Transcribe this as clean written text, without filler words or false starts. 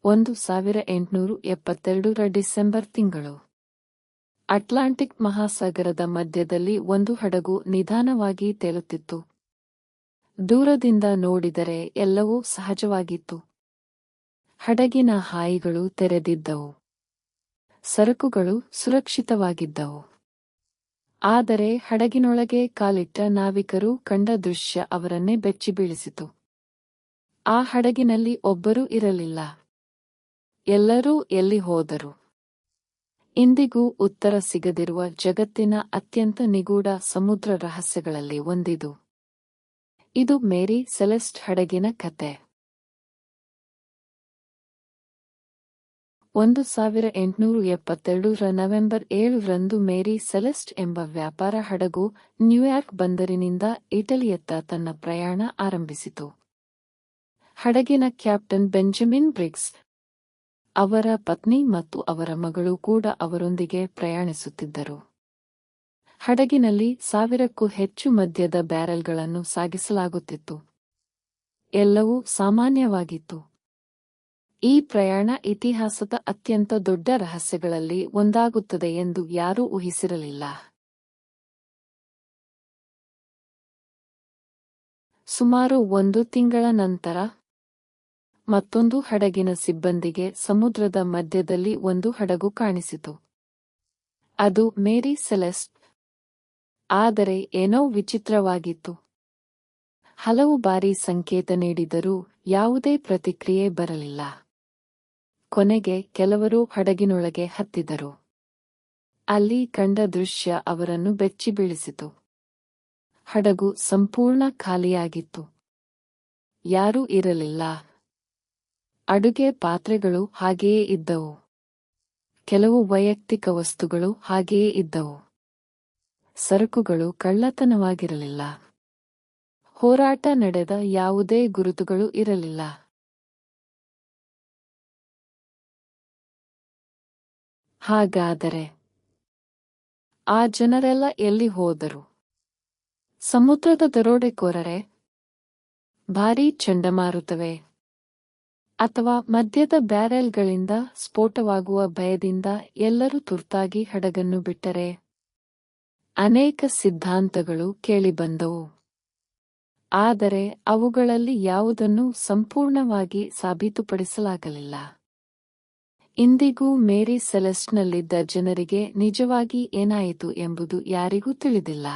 1872 December ತಿಂಗಳು. Atlantic ಮಹಾಸಾಗರದ ಮಧ್ಯದಲ್ಲಿ ಒಂದು ಹಡಗು ನಿಧಾನವಾಗಿ ತೇಲುತ್ತಿತ್ತು. ದೂರದಿಂದ ನೋಡಿದರೆ ಎಲ್ಲವೂ ಸಹಜವಾಗಿತ್ತು. ಹಡಗಿನ ಹಾಯಿಗಳು ತೆರೆದಿದ್ದವು. ಸರಕುಗಳು ಸುರಕ್ಷಿತವಾಗಿದ್ದವು. ಆದರೆ ಹಡಗಿನೊಳಗೆ ಕಾಲಿಟ್ಟ ನಾವಿಕರು ಕಂಡ ದೃಶ್ಯ ಅವರನ್ನೇ ಬೆಚ್ಚಿಬೀಳಿಸಿತು. ಆ ಹಡಗಿನಲ್ಲಿ ಒಬ್ಬರೂ ಇರಲಿಲ್ಲ. ಎಲ್ಲರೂ ಎಲ್ಲಿ ಹೋದರು? ಇಂದಿಗೂ ಉತ್ತರ ಸಿಗದಿರುವ ಜಗತ್ತಿನ ಅತ್ಯಂತ ನಿಗೂಢ ಸಮುದ್ರ ರಹಸ್ಯಗಳಲ್ಲಿ ಒಂದಿದು. ಇದು ಮೇರಿ ಸೆಲೆಸ್ಟ್ ಹಡಗಿನ ಕತೆ. 1872 ನವೆಂಬರ್ 7 ಮೇರಿ ಸೆಲೆಸ್ಟ್ ಎಂಬ ವ್ಯಾಪಾರ ಹಡಗು ನ್ಯೂಯಾರ್ಕ್ ಬಂದರಿನಿಂದ ಇಟಲಿಯತ್ತ ತನ್ನ ಪ್ರಯಾಣ ಆರಂಭಿಸಿತು. ಹಡಗಿನ ಕ್ಯಾಪ್ಟನ್ ಬೆಂಜಮಿನ್ ಬ್ರಿಗ್ಸ್, ಅವರ ಪತ್ನಿ ಮತ್ತು ಅವರ ಮಗಳು ಕೂಡ ಅವರೊಂದಿಗೆ ಪ್ರಯಾಣಿಸುತ್ತಿದ್ದರು. ಹಡಗಿನಲ್ಲಿ 1000ಕ್ಕೂ ಹೆಚ್ಚು ಮದ್ಯದ ಬ್ಯಾರೆಲ್ಗಳನ್ನು ಸಾಗಿಸಲಾಗುತ್ತಿತ್ತು. ಎಲ್ಲವೂ ಸಾಮಾನ್ಯವಾಗಿತ್ತು. ಈ ಪ್ರಯಾಣ ಇತಿಹಾಸದ ಅತ್ಯಂತ ದೊಡ್ಡ ರಹಸ್ಯಗಳಲ್ಲಿ ಒಂದಾಗುತ್ತದೆ ಎಂದು ಯಾರೂ ಊಹಿಸಿರಲಿಲ್ಲ. ಸುಮಾರು 1 ತಿಂಗಳ ನಂತರ ಮತ್ತೊಂದು ಹಡಗಿನ ಸಿಬ್ಬಂದಿಗೆ ಸಮುದ್ರದ ಮಧ್ಯದಲ್ಲಿ ಒಂದು ಹಡಗು ಕಾಣಿಸಿತು. ಅದು ಮೇರಿ ಸೆಲೆಸ್ಟ್. ಆದರೆ ಏನೋ ವಿಚಿತ್ರವಾಗಿತ್ತು. ಹಲವು ಬಾರಿ ಸಂಕೇತ ನೀಡಿದರೂ ಯಾವುದೇ ಪ್ರತಿಕ್ರಿಯೆ ಬರಲಿಲ್ಲ. ಕೊನೆಗೆ ಕೆಲವರು ಹಡಗಿನೊಳಗೆ ಹತ್ತಿದರು. ಅಲ್ಲಿ ಕಂಡ ದೃಶ್ಯ ಅವರನ್ನು ಬೆಚ್ಚಿಬೀಳಿಸಿತು. ಹಡಗು ಸಂಪೂರ್ಣ ಖಾಲಿಯಾಗಿತ್ತು. ಯಾರೂ ಇರಲಿಲ್ಲ. ಅಡುಗೆ ಪಾತ್ರೆಗಳು ಹಾಗೆಯೇ ಇದ್ದವು. ಕೆಲವು ವೈಯಕ್ತಿಕ ವಸ್ತುಗಳು ಹಾಗೆಯೇ ಇದ್ದವು. ಸರಕುಗಳು ಕಳ್ಳತನವಾಗಿರಲಿಲ್ಲ. ಹೋರಾಟ ನಡೆದ ಯಾವುದೇ ಗುರುತುಗಳು ಇರಲಿಲ್ಲ. ಹಾಗಾದರೆ ಆ ಜನರೆಲ್ಲ ಎಲ್ಲಿ ಹೋದರು? ಸಮುದ್ರದ ದರೋಡೆಕೋರರೇ? ಭಾರೀ ಚಂಡಮಾರುತವೇ? ಅಥವಾ ಮದ್ಯದ ಬ್ಯಾರೆಲ್ಗಳಿಂದ ಸ್ಫೋಟವಾಗುವ ಭಯದಿಂದ ಎಲ್ಲರೂ ತುರ್ತಾಗಿ ಹಡಗನ್ನು ಬಿಟ್ಟರೆ? ಅನೇಕ ಸಿದ್ಧಾಂತಗಳು ಕೇಳಿಬಂದವು. ಆದರೆ ಅವುಗಳಲ್ಲಿ ಯಾವುದನ್ನೂ ಸಂಪೂರ್ಣವಾಗಿ ಸಾಬೀತುಪಡಿಸಲಾಗಲಿಲ್ಲ. ಇಂದಿಗೂ ಮೇರಿ ಸೆಲೆಸ್ಟ್ನಲ್ಲಿದ್ದ ಜನರಿಗೆ ನಿಜವಾಗಿ ಏನಾಯಿತು ಎಂಬುದು ಯಾರಿಗೂ ತಿಳಿದಿಲ್ಲ.